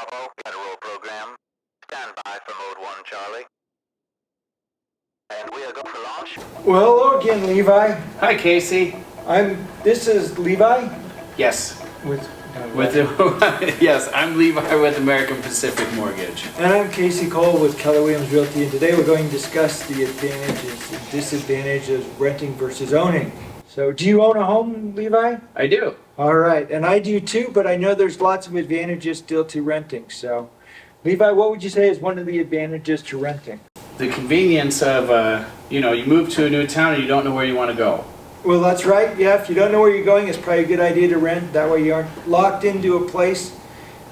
Bravo, Federal Program. Stand by for Mode 1, Charlie. And we are go for launch. Well, hello again, Levi. Hi, Casey. This is Levi Yes. with Yes, I'm Levi with American Pacific Mortgage. and I'm Casey Cole with Keller Williams Realty, and today we're going to discuss the advantages and disadvantages of renting versus owning. So, do you own a home, Levi? I do. All right, and I do too, but I know there's lots of advantages still to renting. So, Levi, what would you say is one of the advantages to renting? The convenience of, you move to a new town and you don't know where you want to go. Well, that's right. Yeah, if you don't know where you're going, it's probably a good idea to rent. That way you aren't locked into a place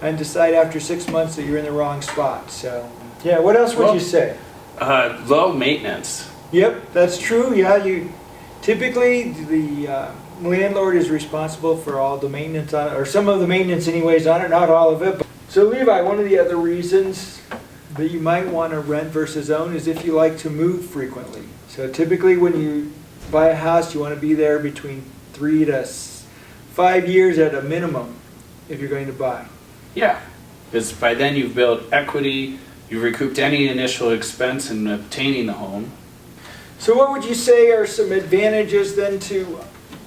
and decide after 6 months that you're in the wrong spot. So, yeah, what else would you say? Low maintenance. Yep, that's true. Yeah, typically the landlord is responsible for all the maintenance on it, or some of the maintenance anyways on it, not all of it. So Levi, one of the other reasons that you might want to rent versus own is if you like to move frequently. So typically when you buy a house, you want to be there between 3 to 5 years at a minimum if you're going to buy. Yeah, because by then you've built equity, you've recouped any initial expense in obtaining the home. So what would you say are some advantages then to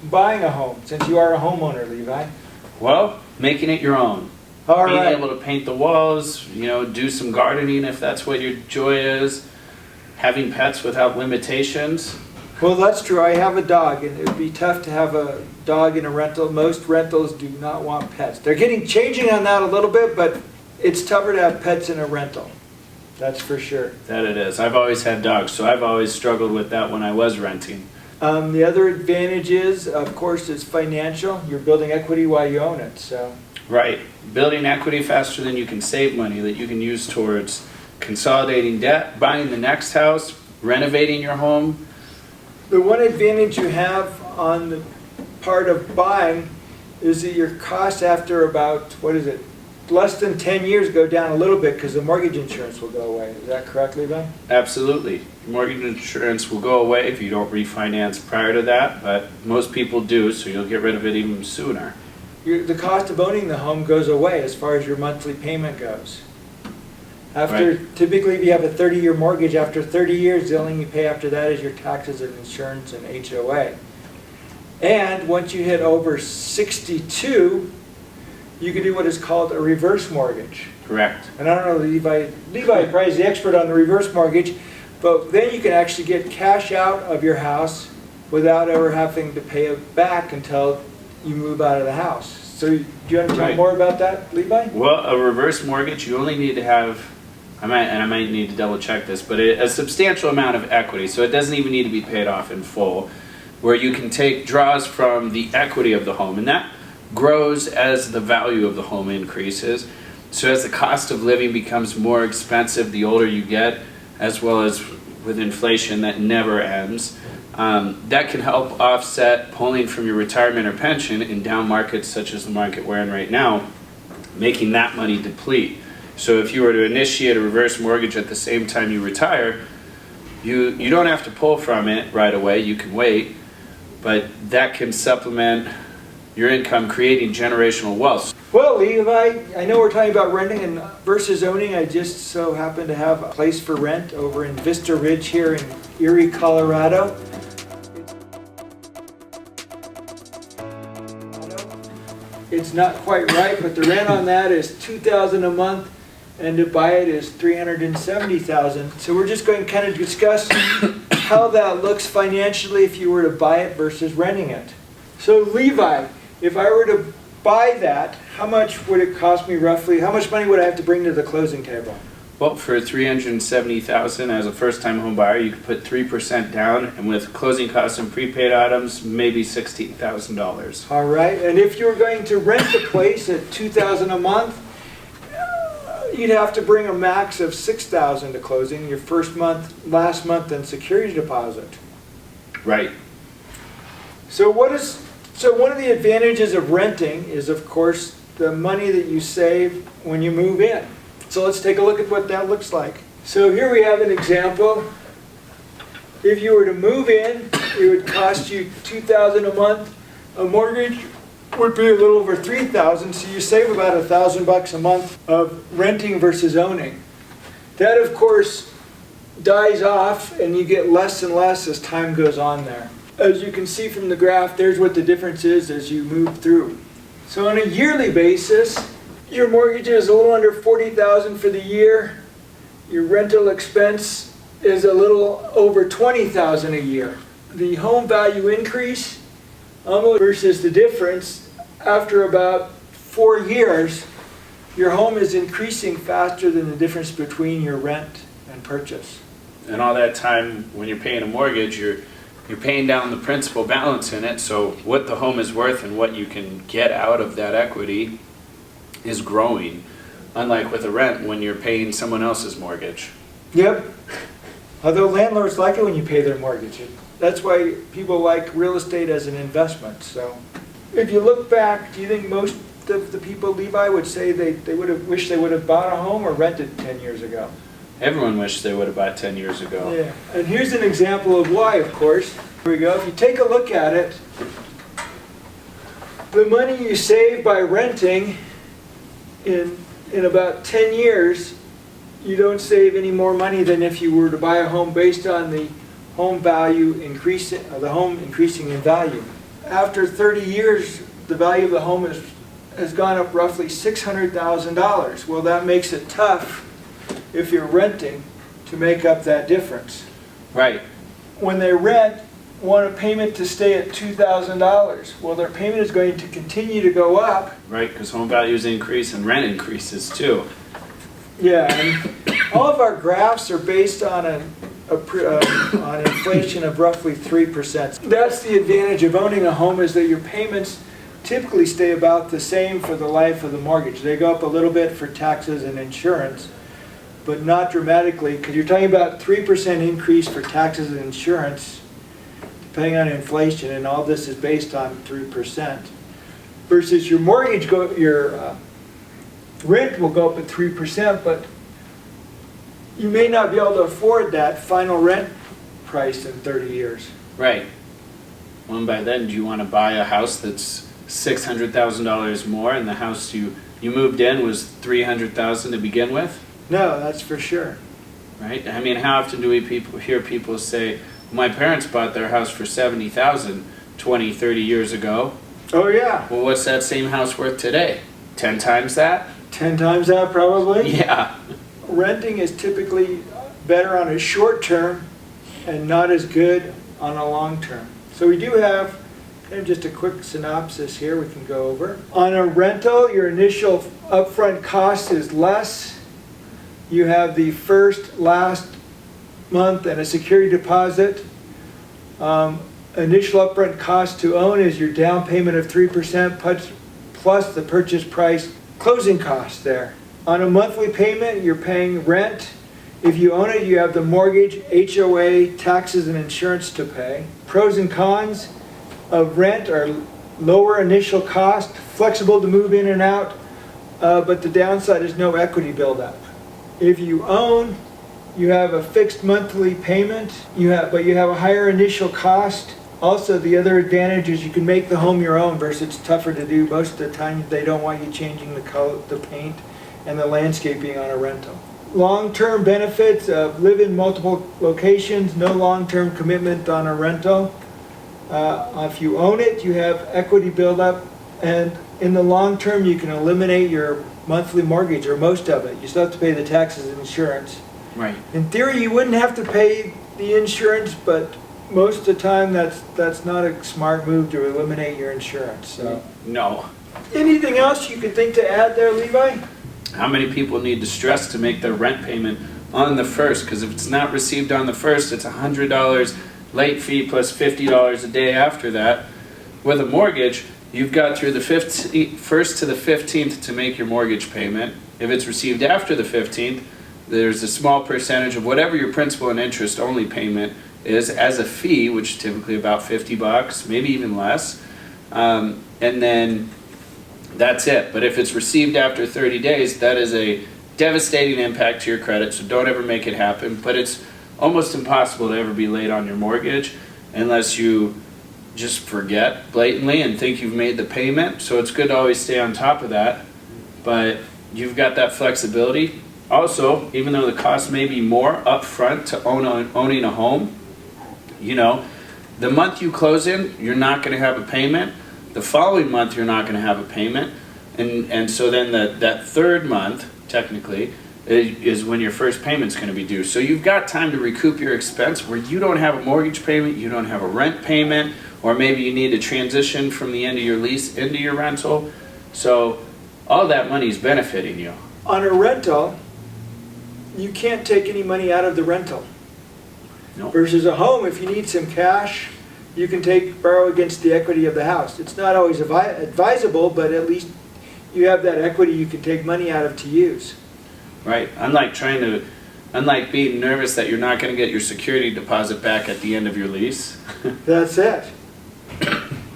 buying a home, since you are a homeowner, Levi? Well, making it your own. All Being right. able to paint the walls, do some gardening if that's what your joy is. Having pets without limitations. Well, that's true. I have a dog, and it would be tough to have a dog in a rental. Most rentals do not want pets. They're changing on that a little bit, but it's tougher to have pets in a rental. That's for sure. That it is. I've always had dogs, so I've always struggled with that when I was renting. The other advantage is, of course, is financial. You're building equity while you own it. So. Right. Building equity faster than you can save money that you can use towards consolidating debt, buying the next house, renovating your home. The one advantage you have on the part of buying is that your costs after about, less than 10 years go down a little bit because the mortgage insurance will go away. Is that correct, Levi? Absolutely. Mortgage insurance will go away if you don't refinance prior to that, but most people do, so you'll get rid of it even sooner. The cost of owning the home goes away as far as your monthly payment goes. Typically if you have a 30-year mortgage, after 30 years, the only thing you pay after that is your taxes and insurance and HOA. And once you hit over 62, you can do what is called a reverse mortgage. Correct. And I don't know, Levi probably is the expert on the reverse mortgage, but then you can actually get cash out of your house without ever having to pay it back until you move out of the house. So do you want to tell more about that, Levi? Well, a reverse mortgage, you only need to have, I might need to double check this, but a substantial amount of equity, so it doesn't even need to be paid off in full, where you can take draws from the equity of the home, and that grows as the value of the home increases. So as the cost of living becomes more expensive the older you get, as well as with inflation that never ends, that can help offset pulling from your retirement or pension in down markets such as the market we're in right now, making that money deplete. So if you were to initiate a reverse mortgage at the same time you retire, you don't have to pull from it right away, you can wait, but that can supplement your income, creating generational wealth. Well, Levi, I know we're talking about renting and versus owning. I just so happen to have a place for rent over in Vista Ridge here in Erie, Colorado. It's not quite right, but the rent on that is $2,000 a month, and to buy it is $370,000. So we're just going to kind of discuss how that looks financially if you were to buy it versus renting it. So Levi, if I were to buy that, how much would it cost me roughly? How much money would I have to bring to the closing table? Well, for $370,000 as a first-time home buyer, you could put 3% down, and with closing costs and prepaid items, maybe $16,000. All right, and if you were going to rent the place at $2,000 a month, you'd have to bring a max of $6,000 to closing, your first month, last month, and security deposit. Right. So one of the advantages of renting is, of course, the money that you save when you move in. So let's take a look at what that looks like. So here we have an example. If you were to move in, it would cost you $2,000 a month. A mortgage would be a little over 3,000, so you save about $1,000 a month of renting versus owning. That, of course, dies off and you get less and less as time goes on there. As you can see from the graph, there's what the difference is as you move through. So on a yearly basis, your mortgage is a little under $40,000 for the year. Your rental expense is a little over $20,000 a year. The home value increase almost versus the difference, after about 4 years, your home is increasing faster than the difference between your rent and purchase. And all that time when you're paying a mortgage, you're paying down the principal balance in it, so what the home is worth and what you can get out of that equity is growing. Unlike with a rent when you're paying someone else's mortgage. Yep. Although landlords like it when you pay their mortgage. That's why people like real estate as an investment. So if you look back, do you think most of the people, Levi, would say they would have wished they would have bought a home or rented 10 years ago? Everyone wished they would have bought 10 years ago. Yeah. And here's an example of why, of course. Here we go. If you take a look at it, the money you save by renting in about 10 years, you don't save any more money than if you were to buy a home based on the home value increasing, the home increasing in value. After 30 years, the value of the home has gone up roughly $600,000. Well, that makes it tough if you're renting to make up that difference. Right. When they rent, want a payment to stay at $2,000. Well, their payment is going to continue to go up. Right, because home values increase and rent increases too. Yeah, and all of our graphs are based on on inflation of roughly 3%. That's the advantage of owning a home, is that your payments typically stay about the same for the life of the mortgage. They go up a little bit for taxes and insurance, but not dramatically, because you're talking about 3% increase for taxes and insurance, depending on inflation, and all this is based on 3%. Versus your mortgage, your rent will go up at 3%, but you may not be able to afford that final rent price in 30 years. Right. Well, and by then, do you want to buy a house that's $600,000 more, and the house you moved in was $300,000 to begin with? No, that's for sure. Right. I mean, how often do we hear people say, "My parents bought their house for $70,000 20, 30 years ago"? Oh yeah. Well, what's that same house worth today? 10 times that? 10 times that probably. Yeah. Renting is typically better on a short term and not as good on a long term. So we do have kind of just a quick synopsis here we can go over. On a rental, your initial upfront cost is less. You have the first, last month and a security deposit. Initial upfront cost to own is your down payment of 3% plus the purchase price closing cost there. On a monthly payment, you're paying rent. If you own it, you have the mortgage, HOA, taxes, and insurance to pay. Pros and cons of rent are lower initial cost, flexible to move in and out, but the downside is no equity buildup. If you own, you have a fixed monthly payment, but you have a higher initial cost. Also, the other advantage is you can make the home your own versus it's tougher to do. Most of the time, they don't want you changing the color, the paint, and the landscaping on a rental. Long-term benefits of live in multiple locations, no long-term commitment on a rental. If you own it, you have equity buildup, and in the long term, you can eliminate your monthly mortgage, or most of it. You still have to pay the taxes and insurance. Right. In theory, you wouldn't have to pay the insurance, but most of the time, that's not a smart move to eliminate your insurance. So. No. Anything else you could think to add there, Levi? How many people need to stress to make their rent payment on the first? Because if it's not received on the first, it's $100 late fee plus $50 a day after that. With a mortgage, you've got through the 1st to the 15th to make your mortgage payment. If it's received after the 15th, there's a small percentage of whatever your principal and interest only payment is as a fee, which is typically about $50, maybe even less. And then that's it. But if it's received after 30 days, that is a devastating impact to your credit, so don't ever make it happen. But it's almost impossible to ever be late on your mortgage unless you just forget blatantly and think you've made the payment. So it's good to always stay on top of that. But you've got that flexibility. Also, even though the cost may be more upfront to owning a home, you know, the month you close in, you're not going to have a payment. The following month, you're not going to have a payment. And so then that third month, technically, is when your first payment's going to be due. So you've got time to recoup your expense where you don't have a mortgage payment, you don't have a rent payment, or maybe you need to transition from the end of your lease into your rental. So all that money is benefiting you. On a rental, you can't take any money out of the rental. Nope. Versus a home, if you need some cash, you can borrow against the equity of the house. It's not always advisable, but at least you have that equity you can take money out of to use. Right? Unlike being nervous that you're not going to get your security deposit back at the end of your lease. That's it.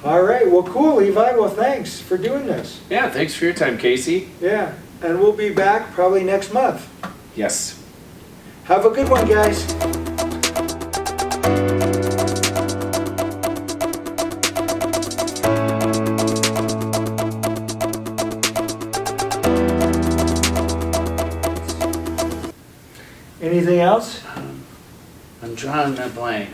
All right, well, cool, Levi. Well, thanks for doing this. Yeah, thanks for your time, Casey. Yeah, and we'll be back probably next month. Yes. Have a good one, guys. Anything else? I'm drawing a blank.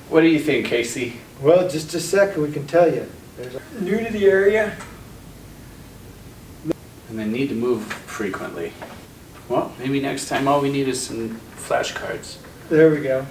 What do you think, Casey? Well, just a second, we can tell you. New to the area. And they need to move frequently. Well, maybe next time all we need is some flashcards. There we go.